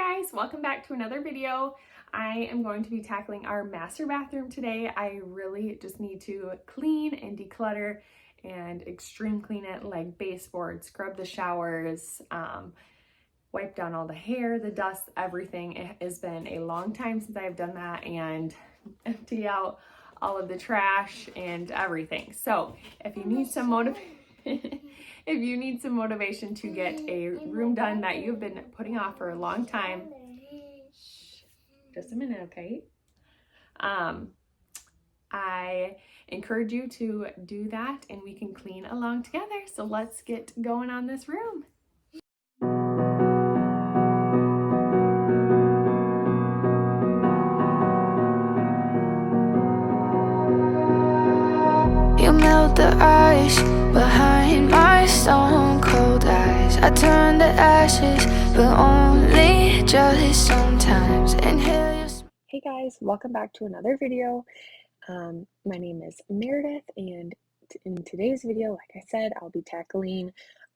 guys, welcome back to another video. I am going to be tackling our master bathroom today. I really just need to clean and declutter and extreme clean it, like baseboard, scrub the showers, wipe down all the hair, the dust, everything. It has been a long time since I've done that, and empty out all of the trash and everything. So if you need some if you need some motivation to get a room done that you've been putting off for a long time, just a minute, okay? I encourage you to do that and we can clean along together. So let's get going on this room. You melt the ice behind my stone cold eyes. I turn to ashes, but only just sometimes. Inhale your Hey guys, welcome back to another video. My name is Meredith, and in today's video, like I said, I'll be tackling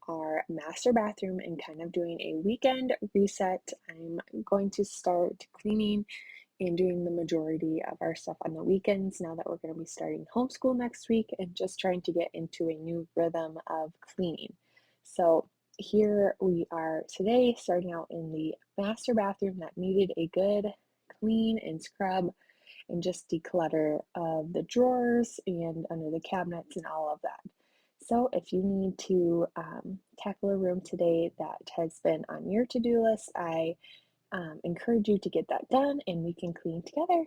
our master bathroom and kind of doing a weekend reset. I'm going to start cleaning and doing the majority of our stuff on the weekends now that we're going to be starting homeschool next week and just trying to get into a new rhythm of cleaning. So here we are today, starting out in the master bathroom that needed a good clean and scrub and just declutter of the drawers and under the cabinets and all of that. So if you need to tackle a room today that has been on your to-do list, I encourage you to get that done and we can clean together.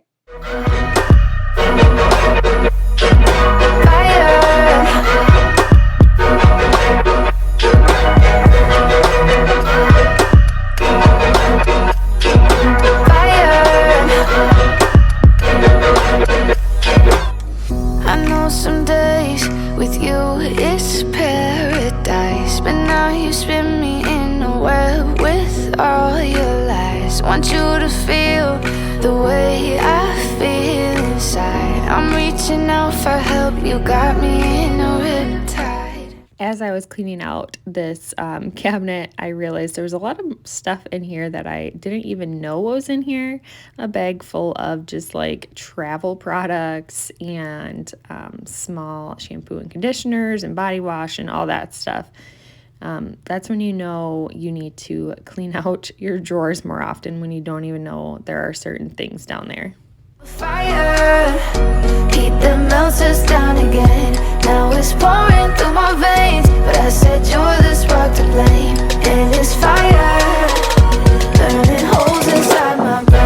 I know some days with you it's paradise, but now you spin me in a web with all your lies. Want you to feel the way I feel inside. I'm reaching out for help, you got me in a riptide. As I was cleaning out this cabinet, I realized there was a lot of stuff in here that I didn't even know was in here. A bag full of just like travel products and small shampoo and conditioners and body wash and all that stuff. That's when you know you need to clean out your drawers more often, when you don't even know there are certain things down there. Fire, heat that melts us down again. Now it's pouring through my veins, but I said you're the spark to blame. And it's fire, burning holes inside my brain.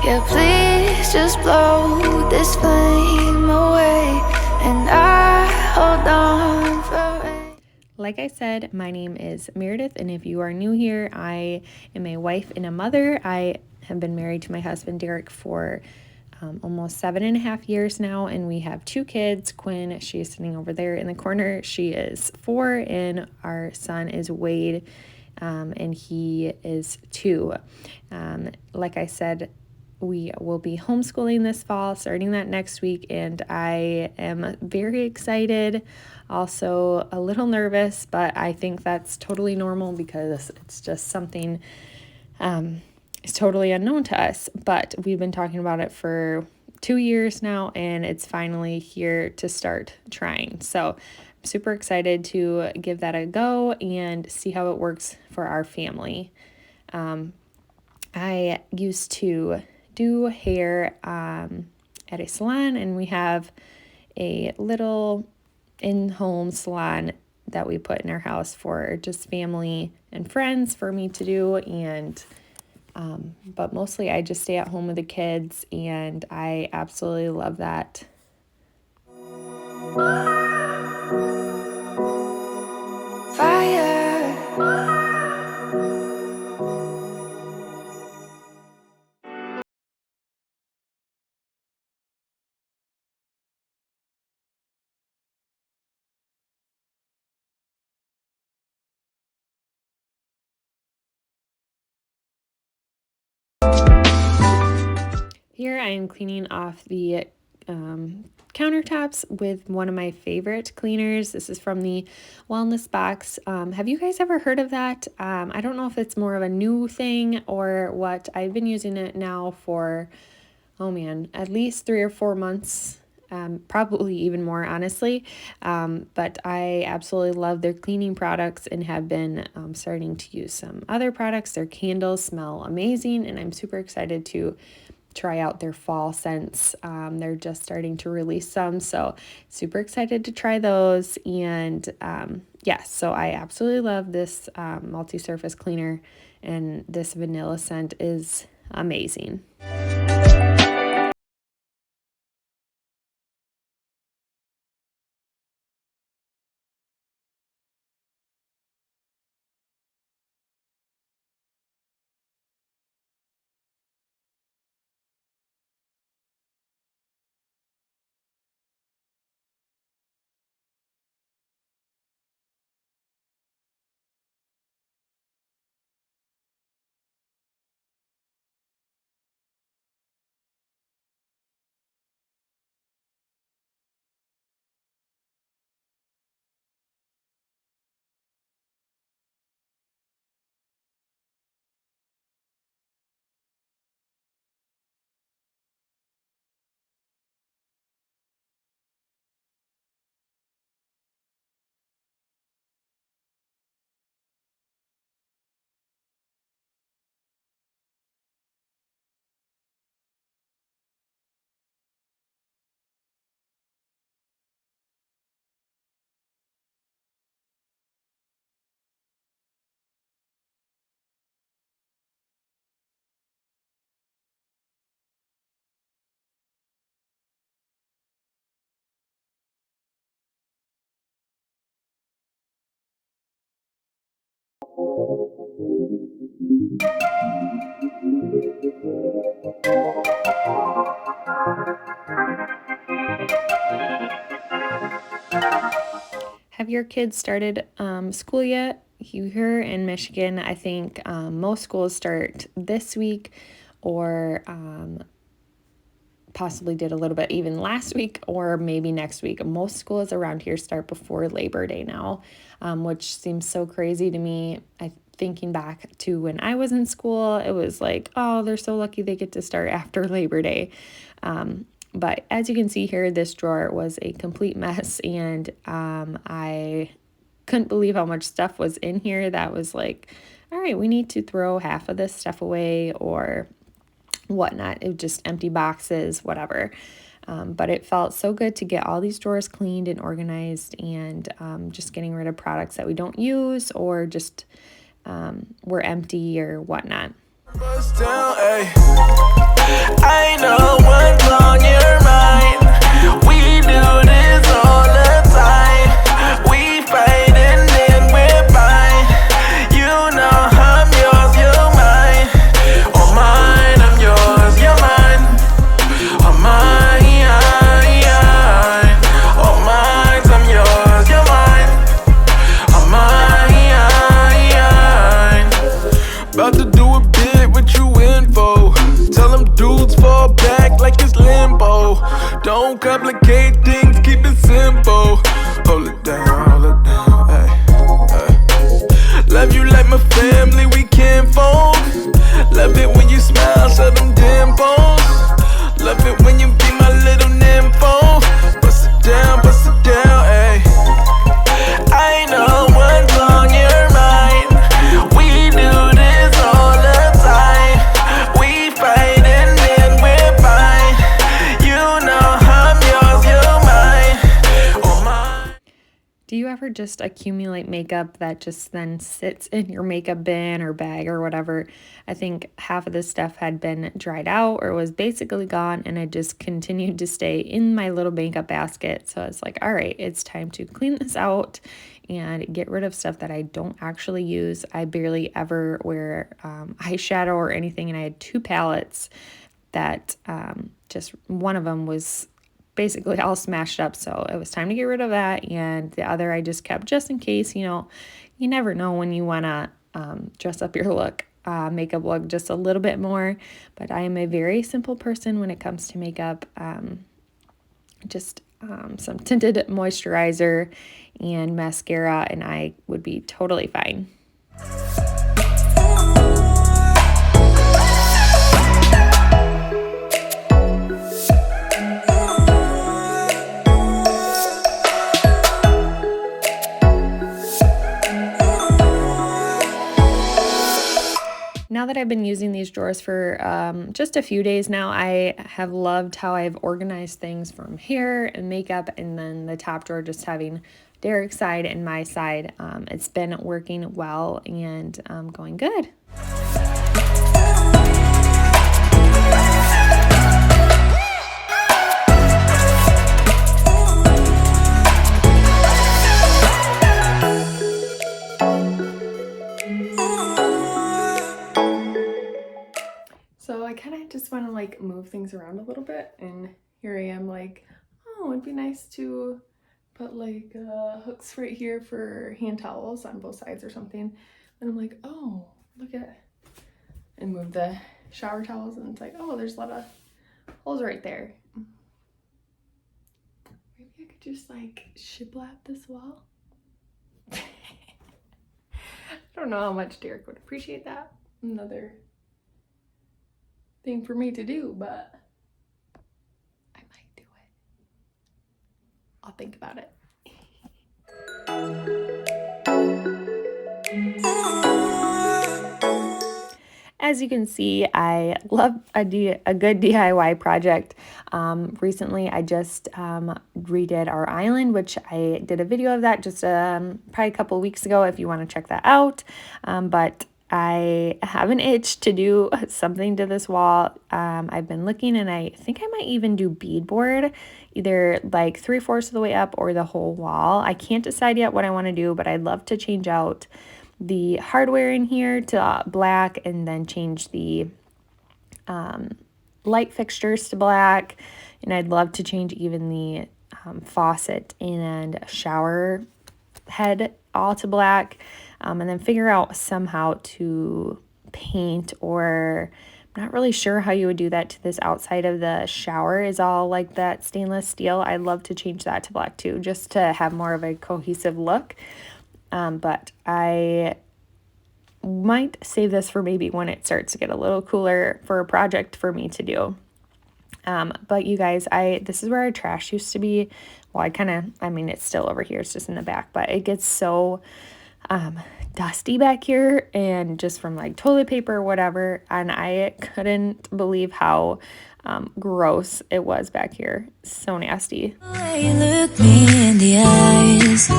Yeah, please just blow this flame away, and I hold on for. Like I said, my name is Meredith, and if you are new here, I am a wife and a mother. I have been married to my husband Derek for almost 7.5 years now, and we have 2 kids. Quinn, she is sitting over there in the corner. She is 4, and our son is Wade, and he is 2. Like I said, we will be homeschooling this fall, starting that next week, and I am very excited, also a little nervous, but I think that's totally normal because it's just something it's totally unknown to us. But we've been talking about it for 2 years now, and it's finally here to start trying. So I'm super excited to give that a go and see how it works for our family. I used to do hair at a salon, and we have a little in-home salon that we put in our house for just family and friends for me to do, and but mostly I just stay at home with the kids, and I absolutely love that. Fire. Here I am cleaning off the countertops with one of my favorite cleaners. This is from the Wellness Box. Have you guys ever heard of that? I don't know if it's more of a new thing or what. I've been using it now for, oh man, at least 3 or 4 months. Probably even more, honestly. But I absolutely love their cleaning products and have been starting to use some other products. Their candles smell amazing, and I'm super excited to try out their fall scents. They're just starting to release some, so super excited to try those. And yes, so I absolutely love this multi-surface cleaner, and this vanilla scent is amazing. Have your kids started school yet? Here in Michigan, I think most schools start this week, or possibly did a little bit even last week, or maybe next week. Most schools around here start before Labor Day now, which seems so crazy to me. Thinking back to when I was in school, it was like, oh, they're so lucky they get to start after Labor Day. But as you can see here, this drawer was a complete mess, and I couldn't believe how much stuff was in here that was like, all right, we need to throw half of this stuff away or whatnot. It was just empty boxes, whatever. But it felt so good to get all these drawers cleaned and organized, and just getting rid of products that we don't use or just were empty or whatnot. I know what's on your mind. We do this all the time. We fight and then we're fine. You know I'm yours, you're mine. Oh mine, I'm yours, you're mine. Oh mine, oh mine, I'm yours, you're mine. Oh mine. About to do a bit, what you in for? Tell them dudes fall back like it's limbo. Don't complicate things, keep it simple. Hold it down, hey, hey. Love you like my family, we can't fold. Love it when you smile, show them dimples. Love it when you be my little nympho. Bust it down, hey. I know what's on your mind. We do this all the time. We fight and then we're fine. You know I'm yours, you're mine. Oh mine. Do you ever just accumulate makeup that just then sits in your makeup bin or bag or whatever? I think half of this stuff had been dried out or was basically gone, and it just continued to stay in my little makeup basket. So it's like, all right, it's time to clean this out and get rid of stuff that I don't actually use. I barely ever wear eyeshadow or anything, and I had 2 palettes that just one of them was basically all smashed up, so it was time to get rid of that, and the other I just kept just in case. You never know when you want to dress up your look. makeup look just a little bit more, but I am a very simple person when it comes to makeup. Just some tinted moisturizer and mascara, and I would be totally fine. Now that I've been using these drawers for just a few days now, I have loved how I've organized things from hair and makeup, and then the top drawer just having Derek's side and my side. It's been working well and going good. So I kind of just want to like move things around a little bit, and here I am like, oh, it'd be nice to put like hooks right here for hand towels on both sides or something. And I'm like, oh, look at, and move the shower towels, and it's like, oh, there's a lot of holes right there. Maybe I could just like shiplap this wall. I don't know how much Derek would appreciate that. Another thing for me to do, but I might do it. I'll think about it. As you can see, I love a good DIY project. Recently, I just redid our island, which I did a video of that just probably a couple weeks ago if you want to check that out. But I have an itch to do something to this wall. I've been looking, and I think I might even do beadboard, either like 3/4 of the way up or the whole wall. I can't decide yet what I want to do, but I'd love to change out the hardware in here to black, and then change the light fixtures to black. And I'd love to change even the faucet and shower head all to black. And then figure out somehow to paint, or I'm not really sure how you would do that to this outside of the shower is all like that stainless steel. I'd love to change that to black too, just to have more of a cohesive look. But I might save this for maybe when it starts to get a little cooler for a project for me to do. But you guys, this is where our trash used to be. Well, I mean, it's still over here. It's just in the back, but it gets so dusty back here, and just from like toilet paper or whatever, and I couldn't believe how gross it was back here. So nasty. You look me in the eyes,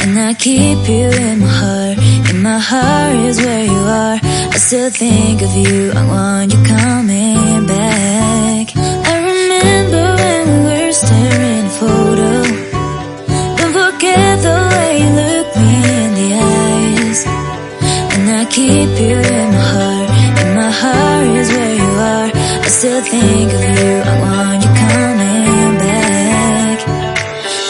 and I keep you in my heart. In my heart is where you are. I still think of you. I want you coming back. I remember when we were staring at a photo. Don't forget the way you look me in the eyes, and I keep you in my heart. In my heart is where you are. I still think of you. I want you coming back.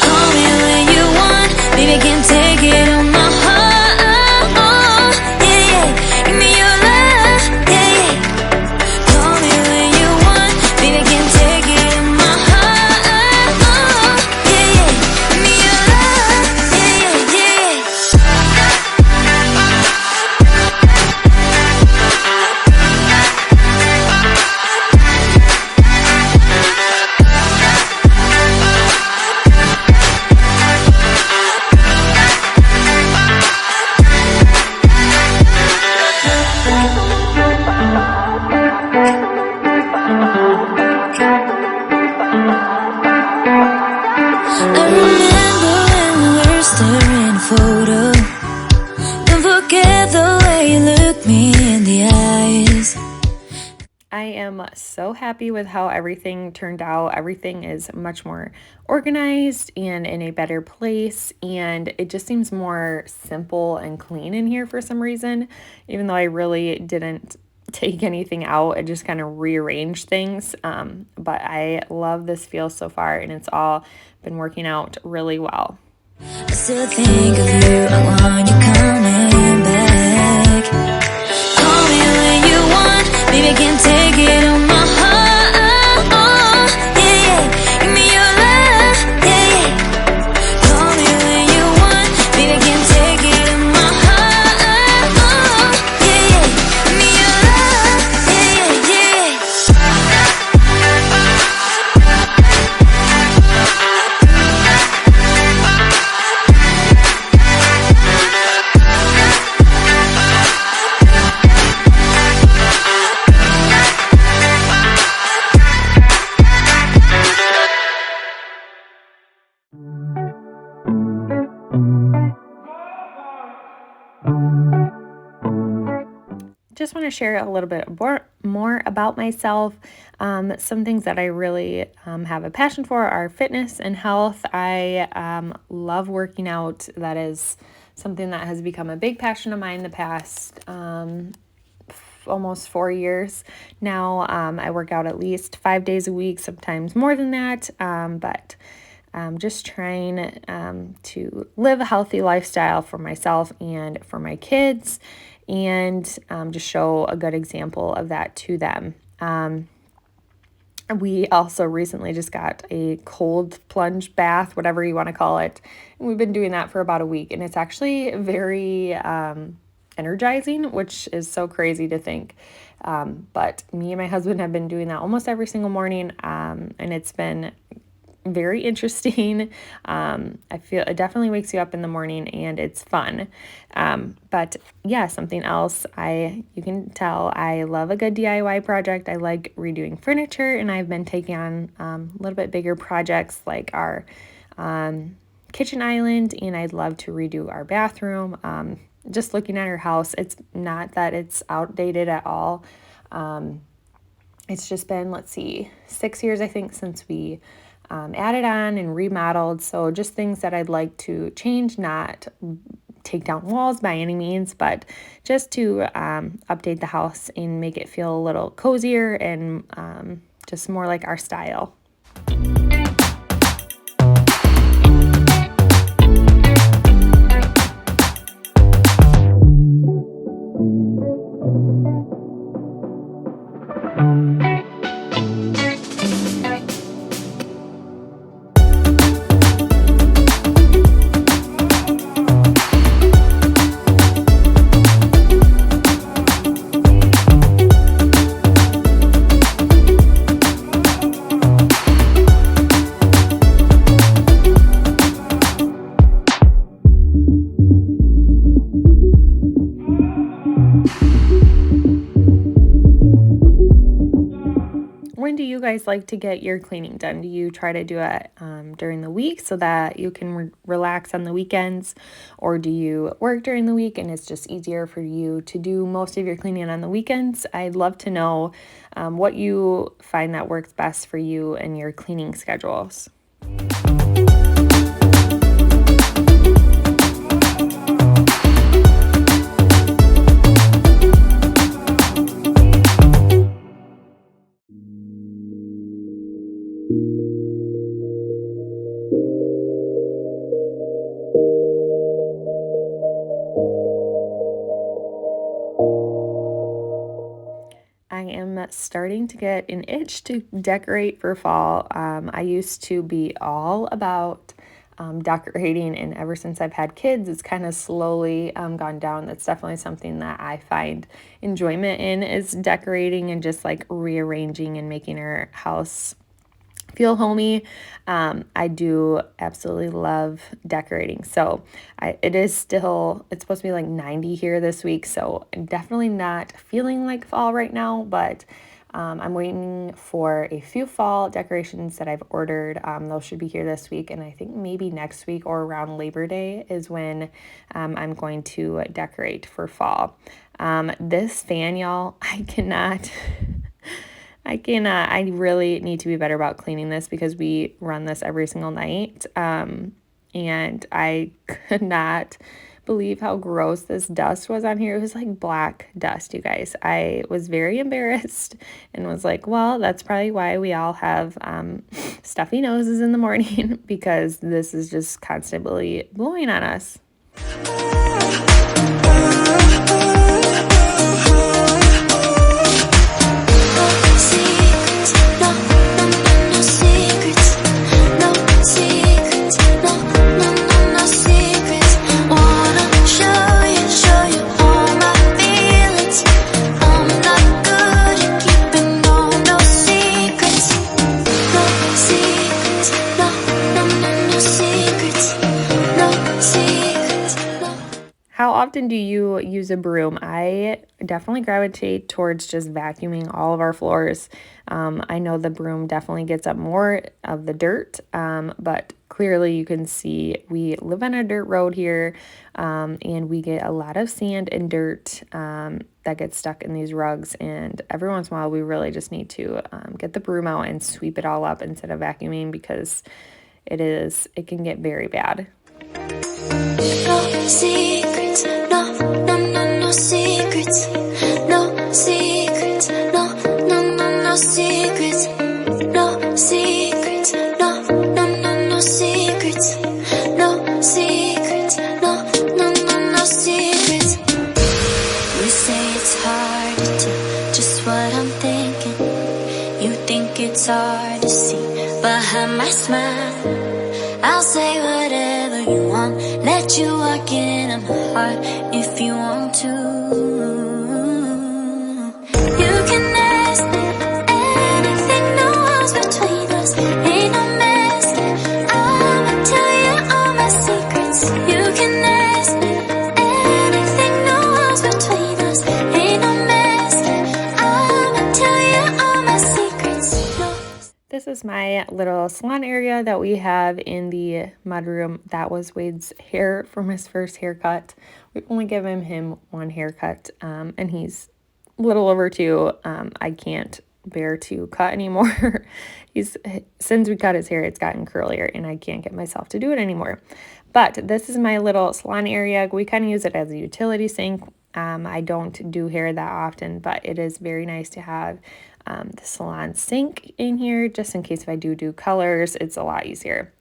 Call me when you want, baby, I can take it on my heart. Yeah, yeah. Give me your love. Yeah, yeah. Call me when you want, baby, I can take it on my heart. Yeah, yeah. Give me your love. Yeah, yeah, yeah. I remember when we were staring at a photo. Don't forget the way you look me in the eyes. I am so happy with how everything turned out. Everything is much more organized and in a better place, and it just seems more simple and clean in here for some reason. Even though I really didn't take anything out, I just kind of rearranged things. But I love this feel so far, and it's all been working out really well. I still think of you. I want you coming back. Call me baby, can't take it on my heart. Yeah, yeah, give me your love. Yeah, yeah, call me when you want, baby, can't take it on my heart. Yeah, yeah, give me your love. Yeah, yeah, Just want to share a little bit more about myself. Some things that I really have a passion for are fitness and health. I love working out. That is something that has become a big passion of mine the past almost 4 years now. I work out at least 5 days a week, sometimes more than that, but just trying to live a healthy lifestyle for myself and for my kids, and just show a good example of that to them. We also recently just got a cold plunge bath, whatever you want to call it. And we've been doing that for about a week, and it's actually very energizing, which is so crazy to think. But me and my husband have been doing that almost every single morning, and it's been very interesting. I feel it definitely wakes you up in the morning, and it's fun. But yeah, something else, you can tell I love a good DIY project. I like redoing furniture, and I've been taking on a little bit bigger projects like our kitchen island, and I'd love to redo our bathroom. Just looking at our house, it's not that it's outdated at all. It's just been, 6 years, I think, since we added on and remodeled. So just things that I'd like to change, not take down walls by any means, but just to update the house and make it feel a little cozier and just more like our style. When do you guys like to get your cleaning done? Do you try to do it during the week so that you can relax on the weekends? Or do you work during the week and it's just easier for you to do most of your cleaning on the weekends? I'd love to know what you find that works best for you and your cleaning schedules. I am starting to get an itch to decorate for fall. I used to be all about decorating, and ever since I've had kids, it's kind of slowly gone down. That's definitely something that I find enjoyment in, is decorating and just like rearranging and making our house feel homey. I do absolutely love decorating. So it's supposed to be like 90 here this week. So I'm definitely not feeling like fall right now, but I'm waiting for a few fall decorations that I've ordered. Those should be here this week. And I think maybe next week or around Labor Day is when I'm going to decorate for fall. This fan, y'all, I really need to be better about cleaning this because we run this every single night. And I could not believe how gross this dust was on here. It was like black dust, you guys. I was very embarrassed and was like, well, that's probably why we all have stuffy noses in the morning, because this is just constantly blowing on us. often do you use a broom? I definitely gravitate towards just vacuuming all of our floors. I know the broom definitely gets up more of the dirt, but clearly you can see we live on a dirt road here, and we get a lot of sand and dirt that gets stuck in these rugs, and every once in a while we really just need to get the broom out and sweep it all up instead of vacuuming, because it can get very bad. No secrets, no secrets, no secrets, no secrets, no secrets, no secrets, no secrets, no secrets. We say it's hard to do just what I'm thinking. You think it's hard to see behind my smile. I'll say whatever you want, let you walk in my heart if you want to. You can ask me anything, no walls between us, ain't no mask. I'ma tell you all my secrets. You can ask me anything, no walls between us, ain't no mask. I'ma tell you all my secrets. No. This is my little salon area that we have in the mudroom. That was Wade's hair from his first haircut. We've only given him one haircut, and he's a little over 2. I can't bear to cut anymore. Since we cut his hair, it's gotten curlier, and I can't get myself to do it anymore. But this is my little salon area. We kind of use it as a utility sink. I don't do hair that often, but it is very nice to have the salon sink in here, just in case if I do colors, it's a lot easier.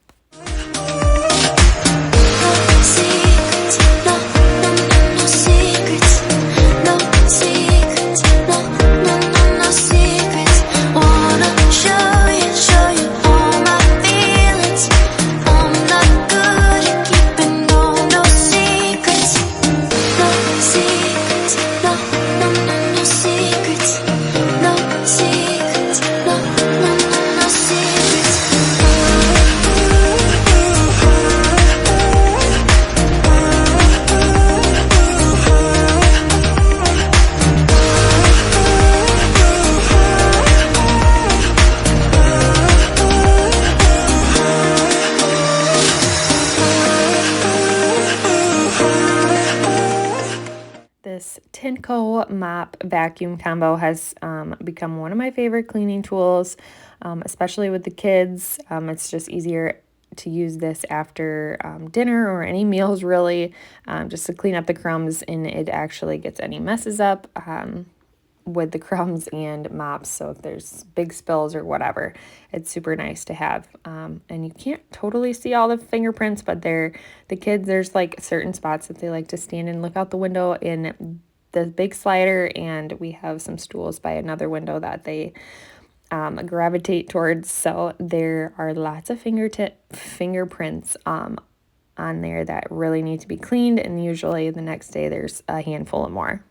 This Tineco mop vacuum combo has become one of my favorite cleaning tools, especially with the kids. It's just easier to use this after dinner or any meals, really, just to clean up the crumbs, and it actually gets any messes up with the crumbs and mops. So if there's big spills or whatever, it's super nice to have. And you can't totally see all the fingerprints, but the kids, there's like certain spots that they like to stand and look out the window in the big slider, and we have some stools by another window that they gravitate towards. So there are lots of fingerprints on there that really need to be cleaned, and usually the next day there's a handful of more.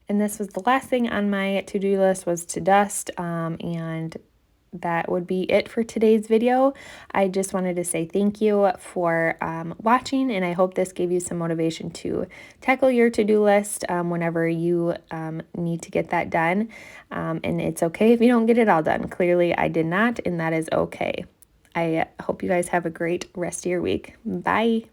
And this was the last thing on my to-do list, was to dust, and that would be it for today's video. I just wanted to say thank you for watching, and I hope this gave you some motivation to tackle your to-do list whenever you need to get that done. And it's okay if you don't get it all done. Clearly, I did not, and that is okay. I hope you guys have a great rest of your week. Bye.